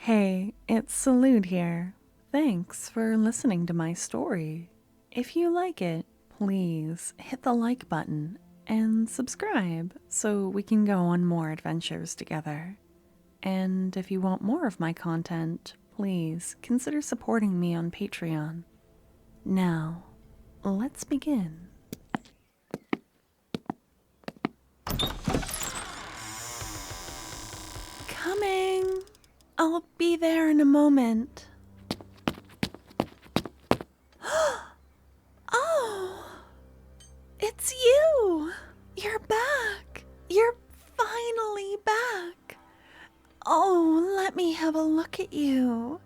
Hey, it's Salute here. Thanks for listening to my story. If you like it, please hit the like button and subscribe so we can go on more adventures together. And if you want more of my content, please consider supporting me on Patreon. Now, let's begin. Coming! I'll be there in a moment. Oh! It's you! You're back! You're finally back! Oh, let me have a look at you.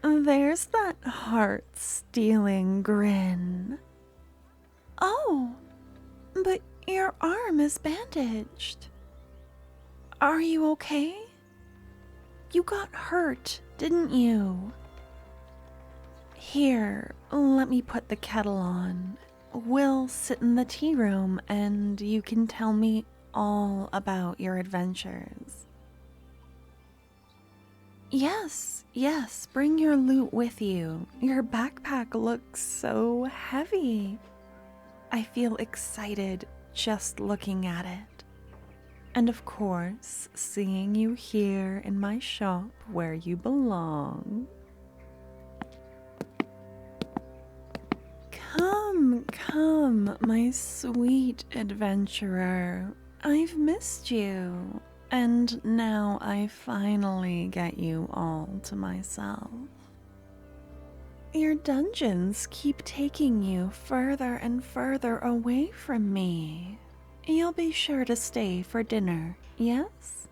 There's that heart-stealing grin. Oh, but your arm is bandaged. Are you okay? You got hurt, didn't you? Here, let me put the kettle on. We'll sit in the tea room and you can tell me all about your adventures. Yes, bring your loot with you. Your backpack looks so heavy. I feel excited just looking at it. And of course, seeing you here in my shop where you belong. Come, my sweet adventurer. I've missed you, and now I finally get you all to myself. Your dungeons keep taking you further and further away from me. You'll be sure to stay for dinner, yes?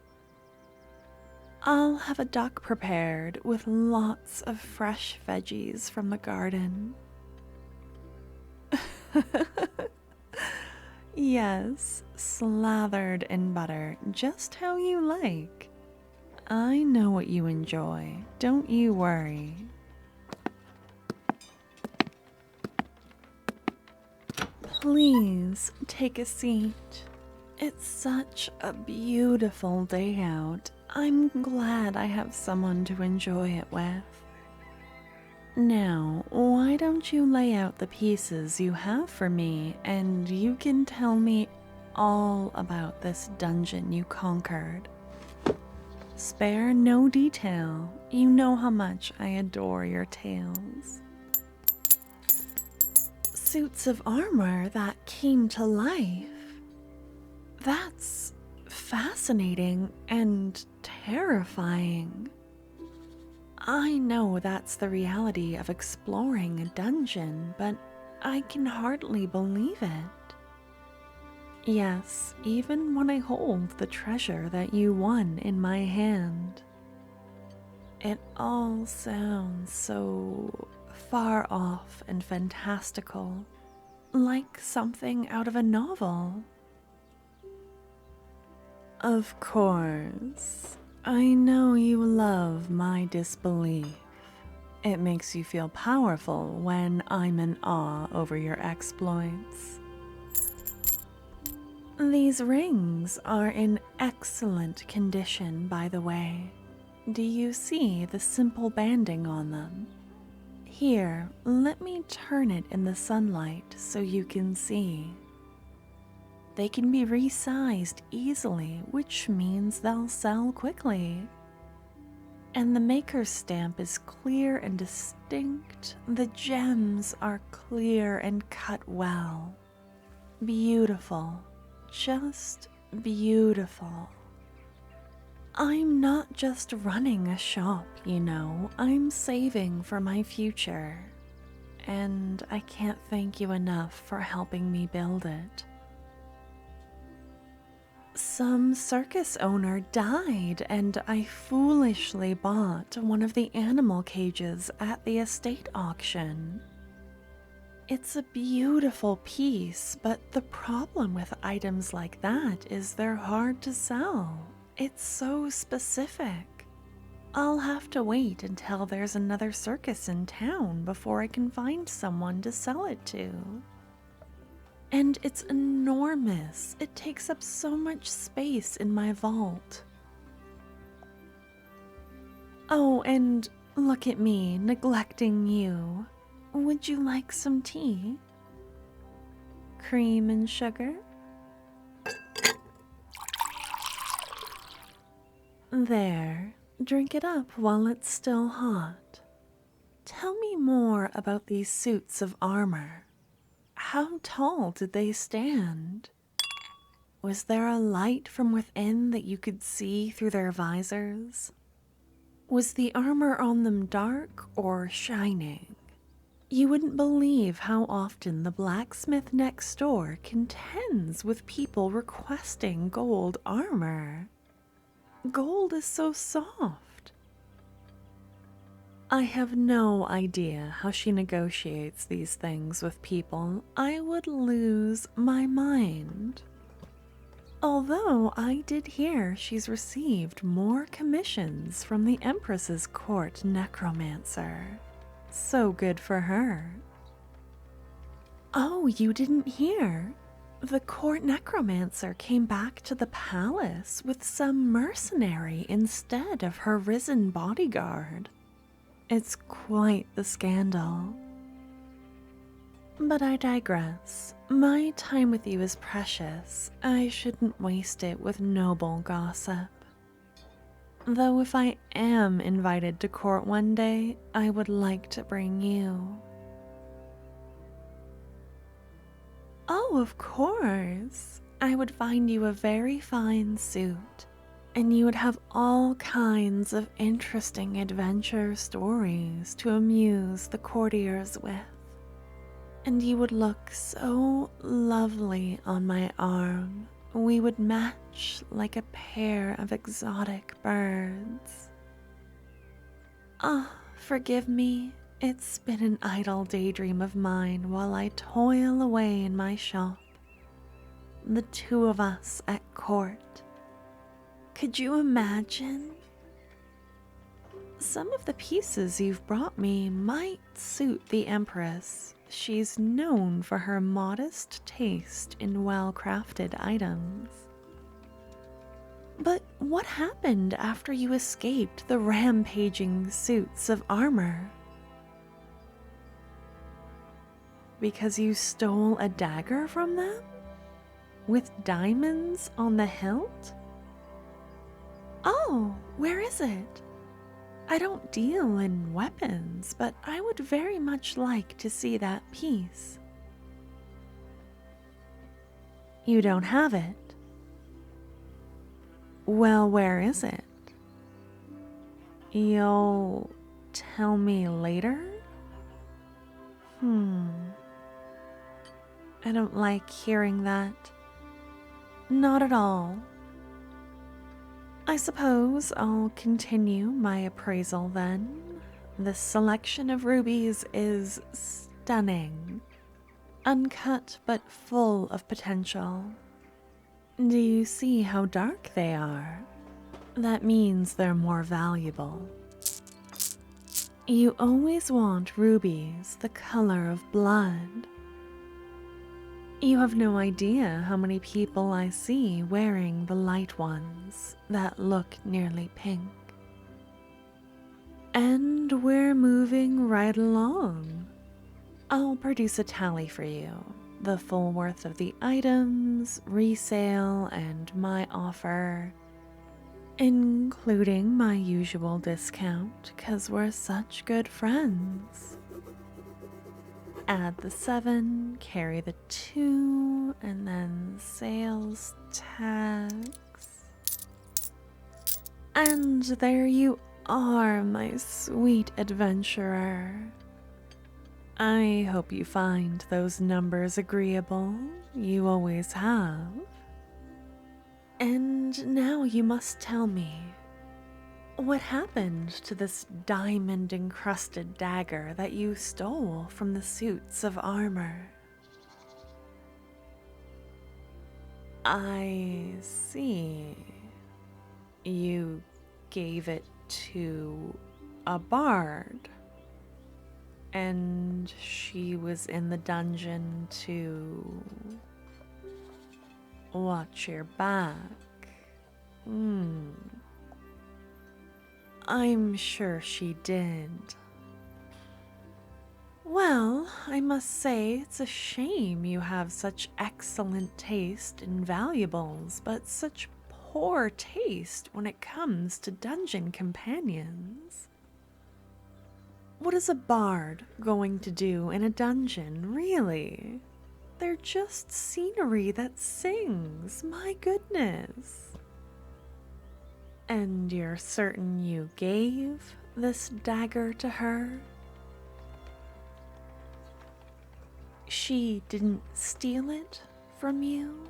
I'll have a duck prepared with lots of fresh veggies from the garden. Yes, slathered in butter, just how you like. I know what you enjoy, don't you worry. Please take a seat. It's such a beautiful day out. I'm glad I have someone to enjoy it with. Now, why don't you lay out the pieces you have for me and you can tell me all about this dungeon you conquered. Spare no detail. You know how much I adore your tales. Suits of armor that came to life. That's fascinating and terrifying. I know that's the reality of exploring a dungeon, but I can hardly believe it. Yes, even when I hold the treasure that you won in my hand. It all sounds so far off and fantastical, like something out of a novel. Of course, I know you love my disbelief. It makes you feel powerful when I'm in awe over your exploits. These rings are in excellent condition, by the way. Do you see the simple banding on them? Here, let me turn it in the sunlight so you can see. They can be resized easily, which means they'll sell quickly. And the maker's stamp is clear and distinct. The gems are clear and cut well. Beautiful, just beautiful. I'm not just running a shop, you know, I'm saving for my future. And I can't thank you enough for helping me build it. Some circus owner died, and I foolishly bought one of the animal cages at the estate auction. It's a beautiful piece, but the problem with items like that is they're hard to sell. It's so specific. I'll have to wait until there's another circus in town before I can find someone to sell it to. And it's enormous. It takes up so much space in my vault. Oh, and look at me neglecting you. Would you like some tea? Cream and sugar? There, drink it up while it's still hot. Tell me more about these suits of armor. How tall did they stand? Was there a light from within that you could see through their visors? Was the armor on them dark or shining? You wouldn't believe how often the blacksmith next door contends with people requesting gold armor. Gold is so soft. I have no idea how she negotiates these things with people. I would lose my mind. Although I did hear she's received more commissions from the Empress's court necromancer. So good for her. Oh, you didn't hear? The court necromancer came back to the palace with some mercenary instead of her risen bodyguard. It's quite the scandal. But I digress. My time with you is precious. I shouldn't waste it with noble gossip. Though if I am invited to court one day, I would like to bring you. Oh, of course. I would find you a very fine suit, and you would have all kinds of interesting adventure stories to amuse the courtiers with. And you would look so lovely on my arm. We would match like a pair of exotic birds. Ah, forgive me. It's been an idle daydream of mine while I toil away in my shop. The two of us at court. Could you imagine? Some of the pieces you've brought me might suit the Empress. She's known for her modest taste in well-crafted items. But what happened after you escaped the rampaging suits of armor? Because you stole a dagger from them? With diamonds on the hilt? Oh, where is it? I don't deal in weapons, but I would very much like to see that piece. You don't have it? Well, where is it? You'll tell me later? I don't like hearing that. Not at all. I suppose I'll continue my appraisal then. This selection of rubies is stunning. Uncut but full of potential. Do you see how dark they are? That means they're more valuable. You always want rubies the color of blood. You have no idea how many people I see wearing the light ones that look nearly pink. And we're moving right along. I'll produce a tally for you, the full worth of the items, resale, and my offer, including my usual discount, 'cause we're such good friends. Add the 7, carry the 2, and then sales tax. And there you are, my sweet adventurer. I hope you find those numbers agreeable. You always have. And now you must tell me, what happened to this diamond-encrusted dagger that you stole from the suits of armor? I see. You gave it to a bard, and she was in the dungeon to watch your back. I'm sure she did. Well, I must say it's a shame you have such excellent taste in valuables, but such poor taste when it comes to dungeon companions. What is a bard going to do in a dungeon, really? They're just scenery that sings, my goodness. And you're certain you gave this dagger to her? She didn't steal it from you?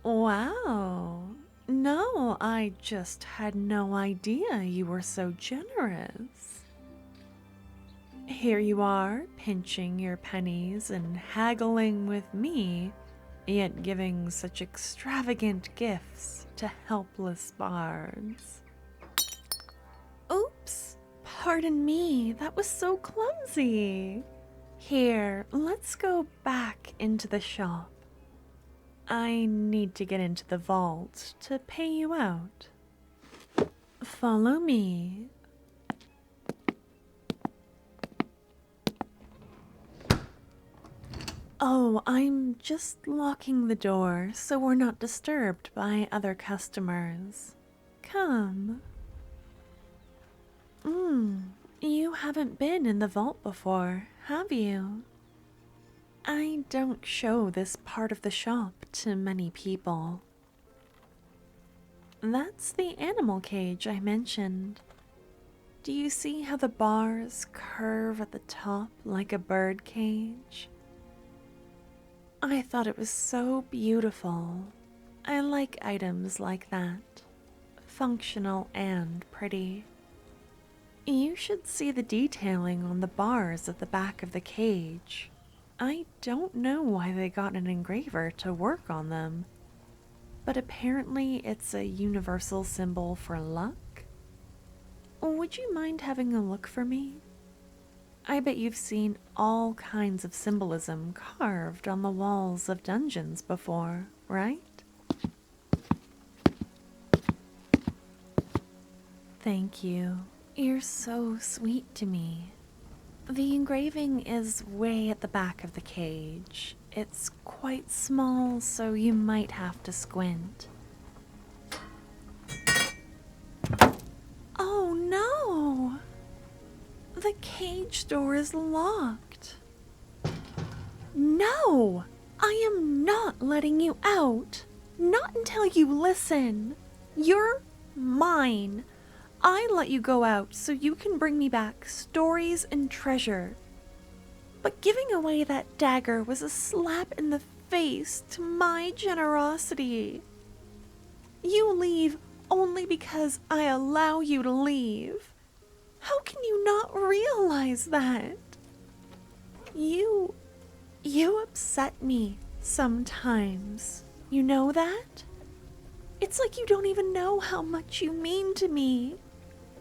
Wow. No, I just had no idea you were so generous. Here you are, pinching your pennies and haggling with me, yet giving such extravagant gifts to helpless bards. Oops, pardon me, that was so clumsy. Here, let's go back into the shop. I need to get into the vault to pay you out. Follow me. Oh, I'm just locking the door so we're not disturbed by other customers. Come. You haven't been in the vault before, have you? I don't show this part of the shop to many people. That's the animal cage I mentioned. Do you see how the bars curve at the top like a bird cage? I thought it was so beautiful. I like items like that, functional and pretty. You should see the detailing on the bars at the back of the cage. I don't know why they got an engraver to work on them, but apparently it's a universal symbol for luck. Would you mind having a look for me? I bet you've seen all kinds of symbolism carved on the walls of dungeons before, right? Thank you. You're so sweet to me. The engraving is way at the back of the cage. It's quite small, so you might have to squint. Oh no! The cage door is locked. No! I am not letting you out. Not until you listen. You're mine. I let you go out so you can bring me back stories and treasure. But giving away that dagger was a slap in the face to my generosity. You leave only because I allow you to leave. How can you not realize that? You upset me sometimes. You know that? It's like you don't even know how much you mean to me.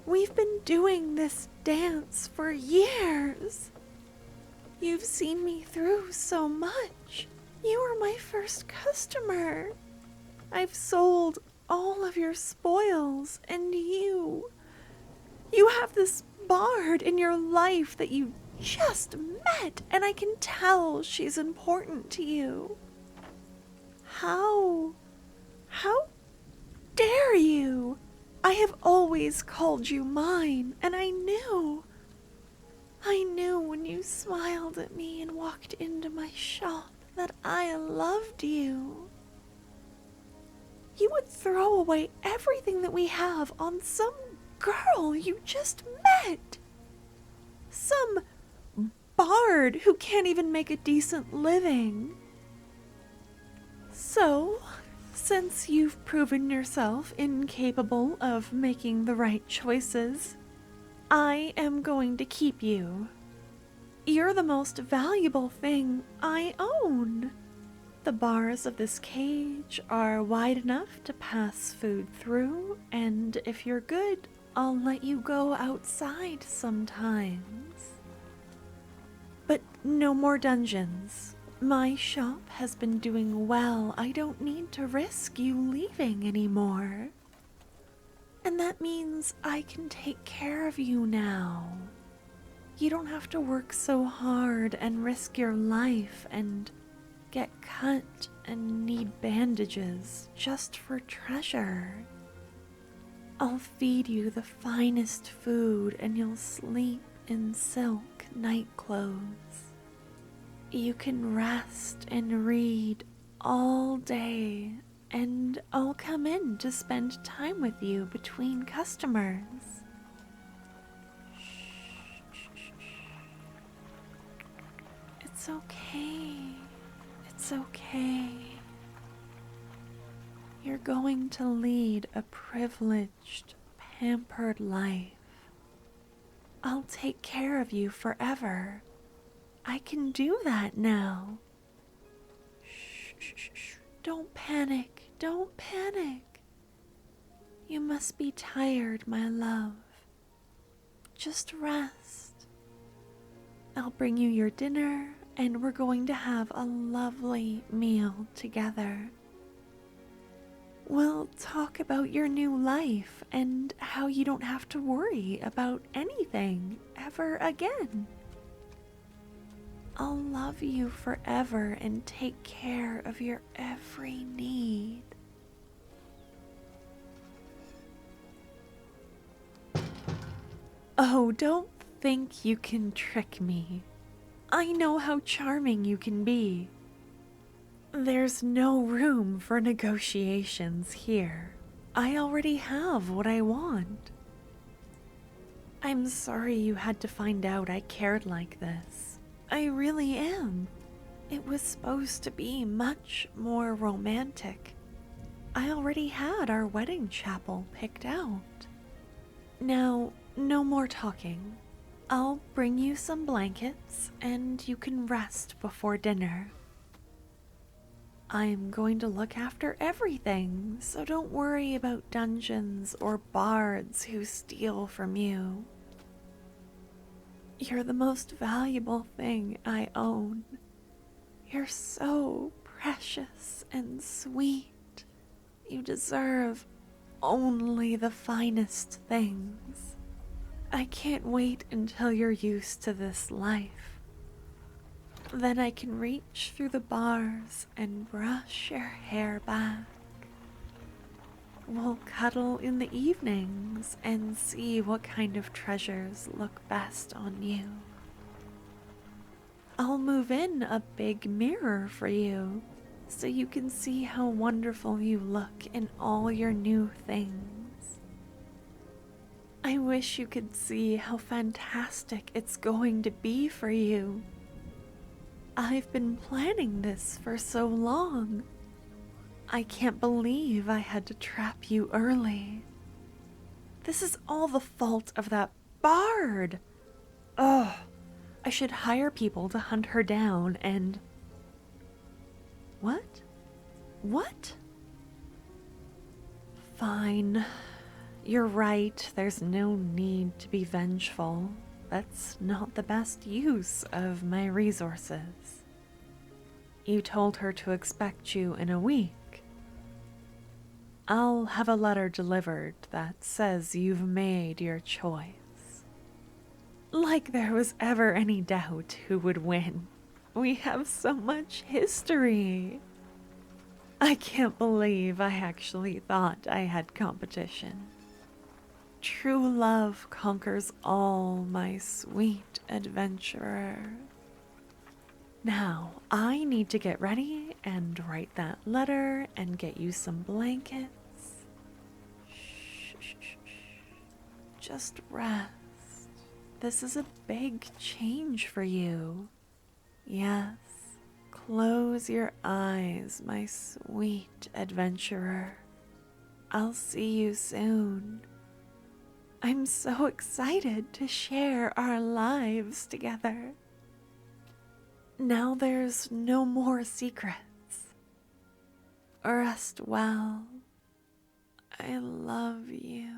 We've been doing this dance for years. You've seen me through so much. You were my first customer. I've sold all of your spoils, and you have this bard in your life that you just met, and I can tell she's important to you. How dare you? I have always called you mine, and I knew when you smiled at me and walked into my shop that I loved you. You would throw away everything that we have on some girl you just met. Some bard who can't even make a decent living. So, since you've proven yourself incapable of making the right choices, I am going to keep you. You're the most valuable thing I own. The bars of this cage are wide enough to pass food through, and if you're good, I'll let you go outside sometimes. But no more dungeons. My shop has been doing well. I don't need to risk you leaving anymore. And that means I can take care of you now. You don't have to work so hard and risk your life and get cut and need bandages just for treasure. I'll feed you the finest food and you'll sleep in silk night clothes. You can rest and read all day, and I'll come in to spend time with you between customers. It's okay. It's okay. You're going to lead a privileged, pampered life. I'll take care of you forever. I can do that now. Shh. Don't panic. Don't panic. You must be tired, my love. Just rest. I'll bring you your dinner, and we're going to have a lovely meal together. We'll talk about your new life and how you don't have to worry about anything ever again. I'll love you forever and take care of your every need. Oh, don't think you can trick me. I know how charming you can be. There's no room for negotiations here. I already have what I want. I'm sorry you had to find out I cared like this. I really am. It was supposed to be much more romantic. I already had our wedding chapel picked out. Now, no more talking. I'll bring you some blankets and you can rest before dinner. I'm going to look after everything, so don't worry about dungeons or bards who steal from you. You're the most valuable thing I own. You're so precious and sweet. You deserve only the finest things. I can't wait until you're used to this life. Then I can reach through the bars and brush your hair back. We'll cuddle in the evenings and see what kind of treasures look best on you. I'll move in a big mirror for you so you can see how wonderful you look in all your new things. I wish you could see how fantastic it's going to be for you. I've been planning this for so long. I can't believe I had to trap you early. This is all the fault of that bard. Ugh, I should hire people to hunt her down and... What? What? Fine. You're right, there's no need to be vengeful. That's not the best use of my resources. You told her to expect you in a week. I'll have a letter delivered that says you've made your choice. Like there was ever any doubt who would win. We have so much history. I can't believe I actually thought I had competition. True love conquers all, my sweet adventurer. Now, I need to get ready and write that letter and get you some blankets. Shh. Just rest. This is a big change for you. Yes, close your eyes, my sweet adventurer. I'll see you soon. I'm so excited to share our lives together. Now there's no more secrets. Rest well. I love you.